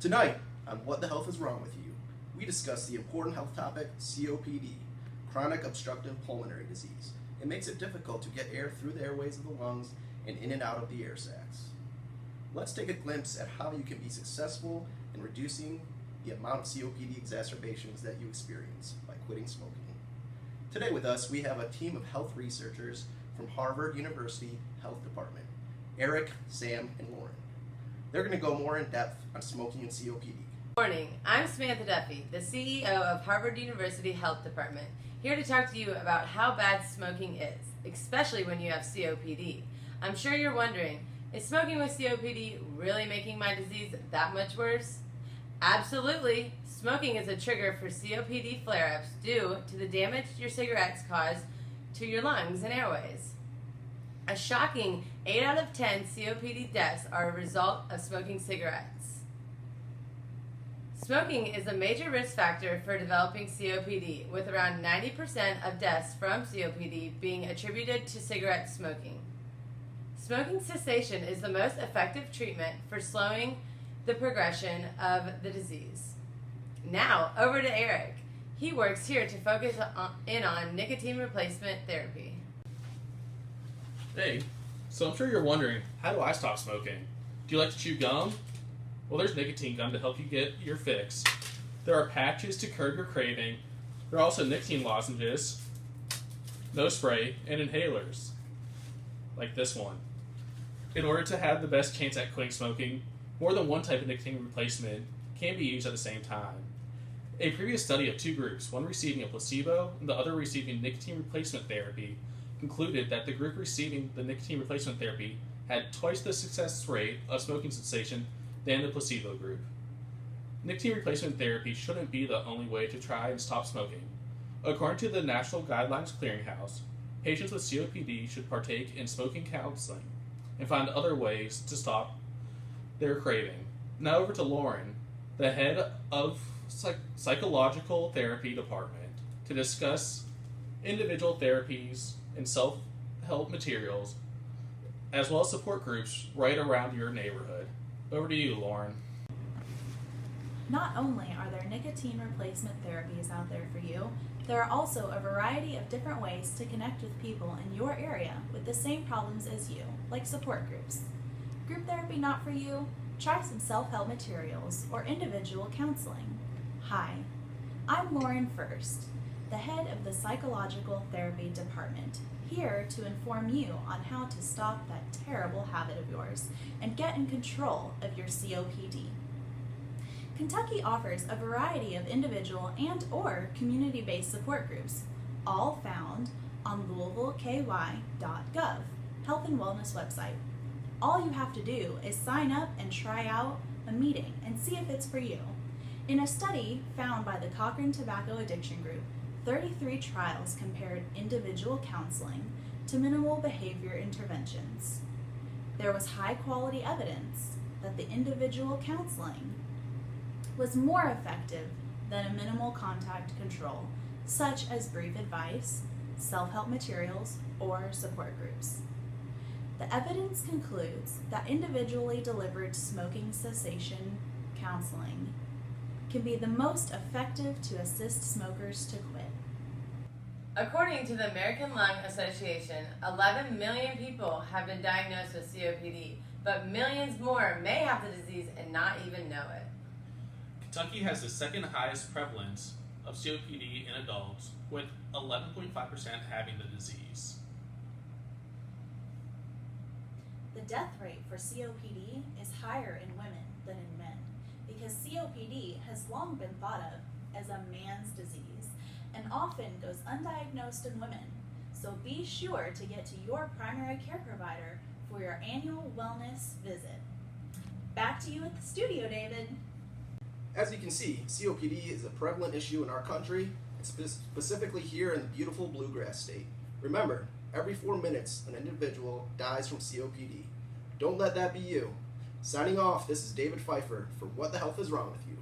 Tonight, on What the Health is Wrong with You, we discuss the important health topic COPD, chronic obstructive pulmonary disease. It makes it difficult to get air through the airways of the lungs and in and out of the air sacs. Let's take a glimpse at how you can be successful in reducing the amount of COPD exacerbations that you experience by quitting smoking. Today with us, we have a team of health researchers from Harvard University Health Department, Eric, Sam, and Lauren. They're going to go more in depth on smoking and COPD. Morning, I'm Samantha Duffy, the CEO of Harvard University Health Department, here to talk to you about how bad smoking is, especially when you have COPD. I'm sure you're wondering, is smoking with COPD really making my disease that much worse? Absolutely. Smoking is a trigger for COPD flare-ups due to the damage your cigarettes cause to your lungs and airways. A shocking 8 out of 10 COPD deaths are a result of smoking cigarettes. Smoking is a major risk factor for developing COPD, with around 90% of deaths from COPD being attributed to cigarette smoking. Smoking cessation is the most effective treatment for slowing the progression of the disease. Now, over to Eric. He works here to focus in on nicotine replacement therapy. Hey, so I'm sure you're wondering, how do I stop smoking? Do you like to chew gum? Well, there's nicotine gum to help you get your fix. There are patches to curb your craving. There are also nicotine lozenges, nose spray, and inhalers, like this one. In order to have the best chance at quitting smoking, more than one type of nicotine replacement can be used at the same time. A previous study of two groups, one receiving a placebo and the other receiving nicotine replacement therapy, concluded that the group receiving the nicotine replacement therapy had twice the success rate of smoking cessation than the placebo group. Nicotine replacement therapy shouldn't be the only way to try and stop smoking. According to the National Guidelines Clearinghouse, patients with COPD should partake in smoking counseling and find other ways to stop their craving. Now over to Lauren, the head of psychological therapy department, to discuss individual therapies and self-help materials, as well as support groups right around your neighborhood. Over to you, Lauren. Not only are there nicotine replacement therapies out there for you, there are also a variety of different ways to connect with people in your area with the same problems as you, like support groups. Group therapy not for you? Try some self-help materials or individual counseling. Hi, I'm Lauren First, the head of the Psychological Therapy Department, here to inform you on how to stop that terrible habit of yours and get in control of your COPD. Kentucky offers a variety of individual and/or community-based support groups, all found on louisvilleky.gov, health and wellness website. All you have to do is sign up and try out a meeting and see if it's for you. In a study found by the Cochrane Tobacco Addiction Group, 33 trials compared individual counseling to minimal behavior interventions. There was high-quality evidence that the individual counseling was more effective than a minimal contact control, such as brief advice, self-help materials, or support groups. The evidence concludes that individually delivered smoking cessation counseling can be the most effective to assist smokers to quit. According to the American Lung Association, 11 million people have been diagnosed with COPD, but millions more may have the disease and not even know it. Kentucky has the second highest prevalence of COPD in adults, with 11.5% having the disease. The death rate for COPD is higher in women than in men because COPD has long been thought of as a man's disease and often goes undiagnosed in women. So be sure to get to your primary care provider for your annual wellness visit. Back to you at the studio, David. As you can see, COPD is a prevalent issue in our country, and specifically here in the beautiful Bluegrass State. Remember, every 4 minutes an individual dies from COPD. Don't let that be you. Signing off, this is David Pfeiffer for What the Health is Wrong with You.